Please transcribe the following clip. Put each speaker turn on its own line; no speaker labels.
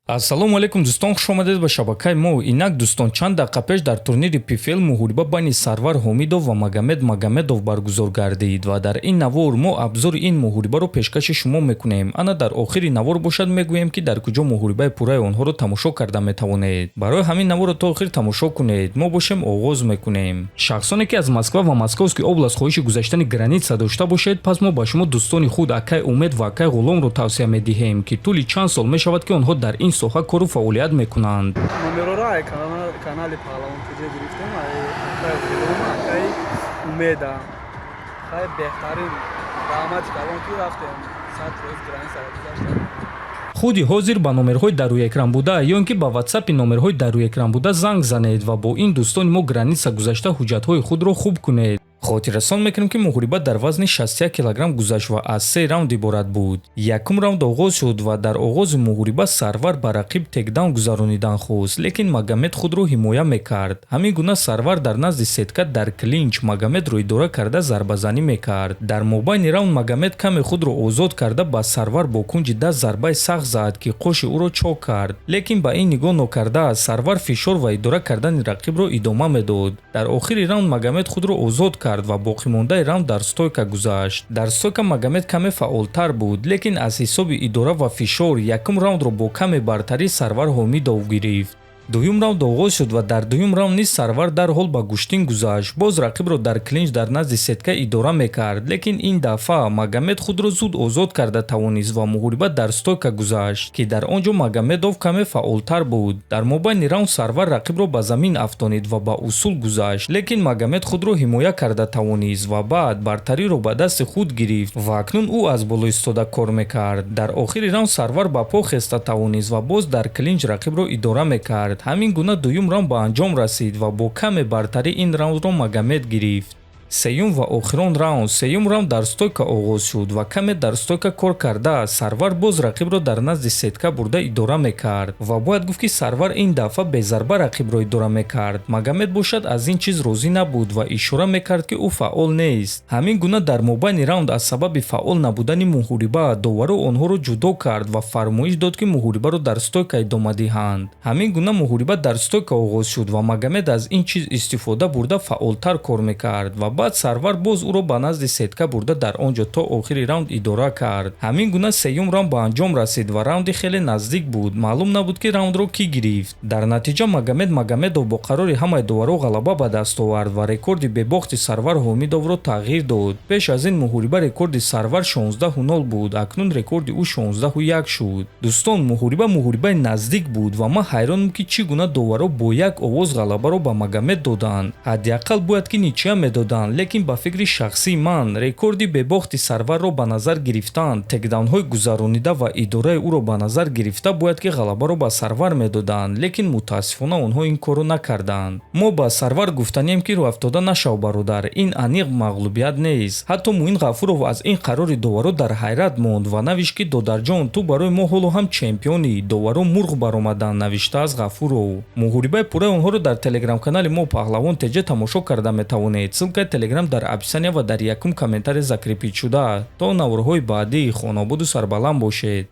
Ассалому алейкум дӯстон, хуш омадед ба шабакаи мо. Инак дӯстон, чанд дақиқа пеш дар турнири PFL муҳориба байни Сарвар Ҳомидов ва Магомед Магомедов баргузор гардид ва дар ин навор мо обзори ин муҳорибаро пешкаши шумо мекунем. Ана дар охири навор бошад мегӯем ки дар куҷо муҳорибаи пурраи онҳоро тамошо карда метавонед. Барои ҳамин наворро то охир тамошо кунед. Мо бошем оғоз мекунем. Шахсоне ки аз Москва ва Московский област хоҳиши гузаштани граница дошта бошед, пас мо ба шумо дӯстони худ Акай Умед ва Акай Ғуломро тавсия медиҳем ки тӯли чанд сол мешавад ки онҳо дар ин соҳа кору фаъолият мекунанд.
Номерора канали Паҳлавон куҷо гирифтем, Акай Ғулом, Акай Умеда. Хай беҳтарин даъмати калон ки рафтем 100% граница гузаштем.
худи ҳозир ба номерҳои дар рӯи экран буда ё ин ки ба WhatsApp-и номерҳои дар рӯи экран буда занг занед ва бо ин дӯстони мо граница гузашта ҳуҷҷатҳои худро хуб кунед. хотиррасон мекунем ки муҳориба дар вазни 61 килограмм гузашт ва аз 3 раунд иборат буд. Якум раунд оғоз шуд ва дар оғози муҳориба Сарвар ба рақиб текдаун гузаронидан хост, лекин Магомед худро ҳимоя мекард. Ҳамин гуна Сарвар дар назди сетка дар клинч Магомедро идора карда зарбазанӣ мекард. Дар мобайни раунд Магомед каме худро озод карда ба Сарвар бо кунҷи даст зарбаи сахт зад ки қоши ӯро чок кард, лекин ба ин нигоҳ нокарда Сарвар фишор ва идора кардани рақибро идома медод. Дар охири раунд Магомед худро озод кард ва боқимондаи раунд дар стойка гузашт. Дар стойка Магомед каме фаъолтар буд, лекин аз ҳисоби идора ва фишор якум раундро бо каме бартарӣ Сарвар Ҳомидов гирифт. дуюм раунд оғоз шуд ва дар дуюм раунд низ Сарвар дарҳол ба гӯштин гузашт. Боз рақибро дар клинч дар назди сетка идора мекард, лекин ин дафъа Магомед худро зуд озод карда тавонист ва муҳориба дар стойка гузашт, ки дар он ҷо Магомедов каме фаъолтар буд. Дар мобайни раунд Сарвар рақибро ба замин афтонид ва ба усул гузашт, лекин Магомед худро ҳимоя карда тавонист ва баъд бартариро ба дасти худ гирифт ва акнун ӯ аз боло истода кор мекард. Дар охири раунд Сарвар ба по хеста тавонист ва боз дар клинч рақибро идора мекард. ҳамин гуна дуюм раунд ба анҷом расид ва бо каме бартарӣ ин раундро Магомед гирифт. сеюм ва охирон раунд. сеюм раунд дар стойка оғоз шуд ва каме дар стойка кор карда Сарвар боз рақибро дар назди сетка бурда идора мекард ва бояд гуфт ки Сарвар ин дафъа безарба рақибро идора мекард. Магомед бошад аз ин чиз розӣ набуд ва ишора мекард ки ӯ фаъол нест. ҳамин гуна дар мобайни раунд аз сабаби фаъол набудани муҳориба доваро онҳоро ҷудо кард ва фармоиш дод ки муҳорибаро дар стойка идома диҳанд. ҳамин гуна муҳориба дар стойка оғоз шуд ва Магомед аз ин чиз истифода бурда фаъолтар кор мекард ва баъд Сарвар боз ӯро ба назди сетка бурда дар он ҷо то охири раунд идора кард. ҳамин гуна сеюм раунд ба анҷом расид ва раунди хеле наздик буд. маълум набуд ки раундро кӣ гирифт. дар натиҷа Магомед Магомедов бо қарори ҳамаи доваро ғалаба ба даст овард ва рекорди бебохти Сарвар Ҳомидовро тағйир дод. пеш аз ин муҳориба рекорди Сарвар 16-0 буд, акнун рекорди ӯ 16-1 шуд. дӯстон, муҳорибаи наздик буд ва ман ҳайронам ки чӣ гуна доваро бо як овоз ғалабаро ба Магомед доданд. ҳадdiақал бояд ки ничия медоданд, лекин ба фикри шахсии ман рекорди бебохти Сарварро ба назар гирифтан, текдаунҳои гузаронида ва идораи ӯро ба назар гирифта бояд ки ғалабаро ба Сарвар медоданд, лекин мутаассифона онҳо ин корро накарданд. мо ба Сарвар гуфтанем ки рӯафтода нашав бародар, ин аниқ мағлубият нест. ҳатто Муин Ғафуров аз ин қарори доваро дар ҳайрат монд ва навишт ки додарҷон, ту барои мо ҳоло ҳам чемпионӣ, доваро мурғ баромаданд, навиштааст Ғафуров. муҳорибаи пурраи онҳоро дар телеграм-канали мо Паҳлавон TG тамошо карда метавонед. ссилкаи телеграм дар описания ва дар якум комментария закрепид шуда. то наворҳои баъдӣ хонободу сарбаланд бошед.